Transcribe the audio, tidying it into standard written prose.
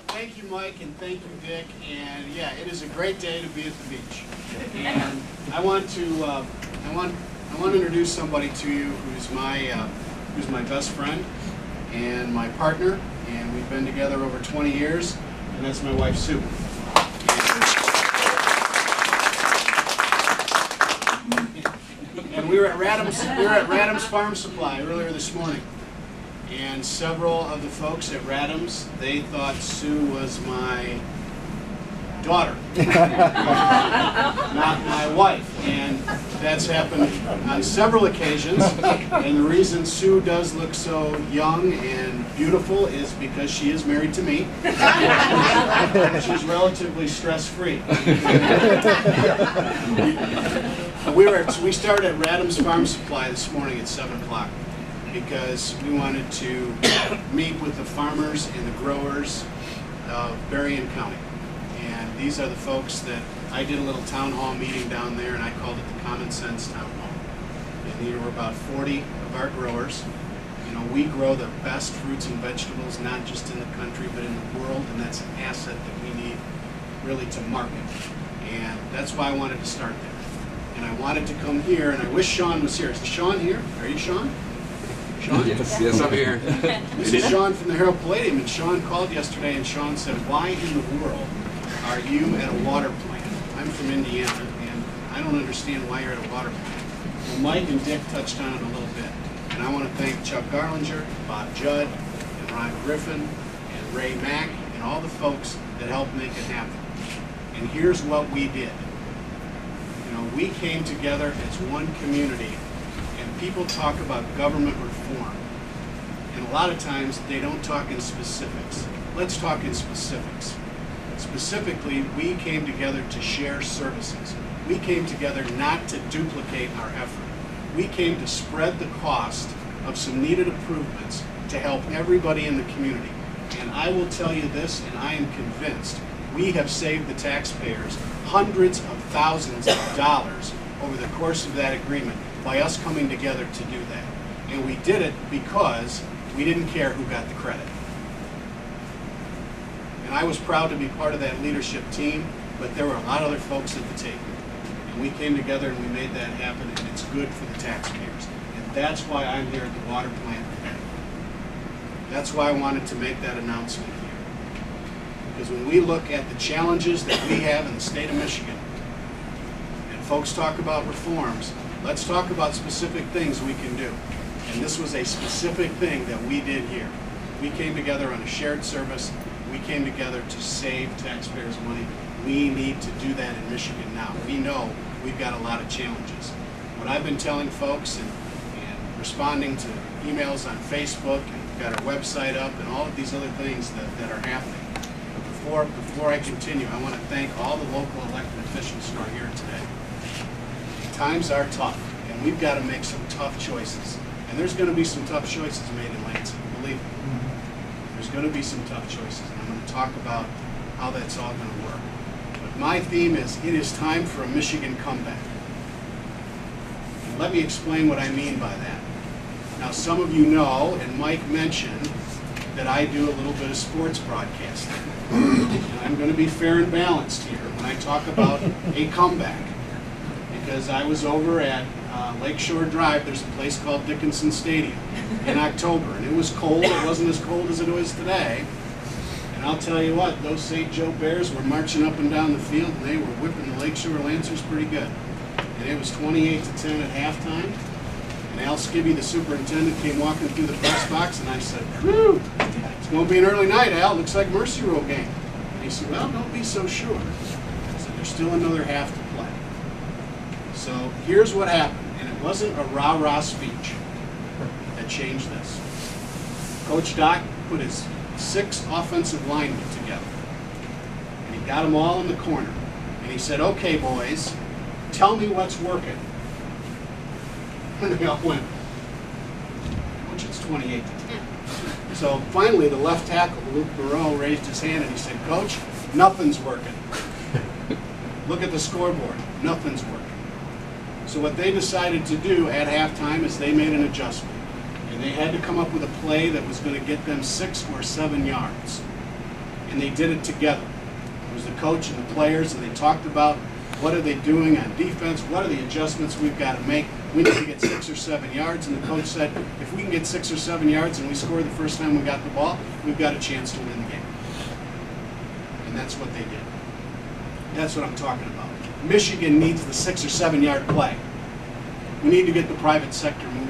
Thank you, Mike, and thank you, Dick. And yeah, it is a great day to be at the beach. And I want to introduce somebody to you who's my best friend and my partner, and we've been together over 20 years, and that's my wife, Sue. And we were at Radham's Farm Supply earlier this morning. And several of the folks at Radham's, they thought Sue was my daughter, not my wife. And that's happened on several occasions. And the reason Sue does look so young and beautiful is because she is married to me. She's relatively stress-free. We started at Radham's Farm Supply this morning at 7 o'clock. Because we wanted to meet with the farmers and the growers of Berrien County. And these are the folks that I did a little town hall meeting down there, and I called it the Common Sense Town Hall. And there were about 40 of our growers. You know, we grow the best fruits and vegetables, not just in the country, but in the world, and that's an asset that we need really to market. And that's why I wanted to start there. And I wanted to come here, and I wish Sean was here. Is Sean here? Are you Sean? Sean? Yes, I'm here. This is Sean from the Herald Palladium, and Sean called yesterday, and Sean said, "Why in the world are you at a water plant?" I'm from Indiana, and I don't understand why you're at a water plant. Well, Mike and Dick touched on it a little bit, and I want to thank Chuck Garlinger, Bob Judd, and Ron Griffin, and Ray Mack, and all the folks that helped make it happen. And here's what we did. You know, we came together as one community. People talk about government reform, and a lot of times they don't talk in specifics. Let's talk in specifics. Specifically, we came together to share services. We came together not to duplicate our effort. We came to spread the cost of some needed improvements to help everybody in the community. And I will tell you this, and I am convinced, we have saved the taxpayers hundreds of thousands of dollars over the course of that agreement by us coming together to do that. And we did it because we didn't care who got the credit. And I was proud to be part of that leadership team, but there were a lot of other folks at the table. And we came together and we made that happen, and it's good for the taxpayers. And that's why I'm here at the water plant today. That's why I wanted to make that announcement here. Because when we look at the challenges that we have in the state of Michigan, and folks talk about reforms, let's talk about specific things we can do. And this was a specific thing that we did here. We came together on a shared service. We came together to save taxpayers money. We need to do that in Michigan now. We know we've got a lot of challenges. What I've been telling folks and responding to emails on Facebook, and we've got our website up and all of these other things that are happening. But before I continue, I want to thank all the local elected officials who are here today. Times are tough, and we've got to make some tough choices. And there's going to be some tough choices made in Lansing, believe me. There's going to be some tough choices, and I'm going to talk about how that's all going to work. But my theme is, it is time for a Michigan comeback. And let me explain what I mean by that. Now, some of you know, and Mike mentioned, that I do a little bit of sports broadcasting. And I'm going to be fair and balanced here when I talk about a comeback. Because I was over at Lakeshore Drive, there's a place called Dickinson Stadium in October, and it was cold. It wasn't as cold as it is today. And I'll tell you what, those St. Joe Bears were marching up and down the field, and they were whipping the Lakeshore Lancers pretty good. And it was 28-10 at halftime. And Al Skibby, the superintendent, came walking through the press box, and I said, "Whew, it's going to be an early night, Al. Looks like Mercy Rule game." And he said, "Well, don't be so sure." I said, "There's still another half to play." So here's what happened, and it wasn't a rah-rah speech that changed this. Coach Doc put his 6 offensive linemen together, and he got them all in the corner, and he said, "Okay, boys, tell me what's working." And they all went, "Coach, it's 28-10. So finally, the left tackle, Luke Burrow, raised his hand, and he said, "Coach, nothing's working. Look at the scoreboard. Nothing's working." So what they decided to do at halftime is they made an adjustment. And And they had to come up with a play that was going to get them 6 or 7 yards. And they did it together. It was the coach and the players, and they talked about what are they doing on defense, what are the adjustments we've got to make. We need to get 6 or 7 yards, and the coach said, if we can get 6 or 7 yards and we score the first time we got the ball, we've got a chance to win the game. And that's what they did. That's what I'm talking about. Michigan needs the 6 or 7 yard play. We need to get the private sector moving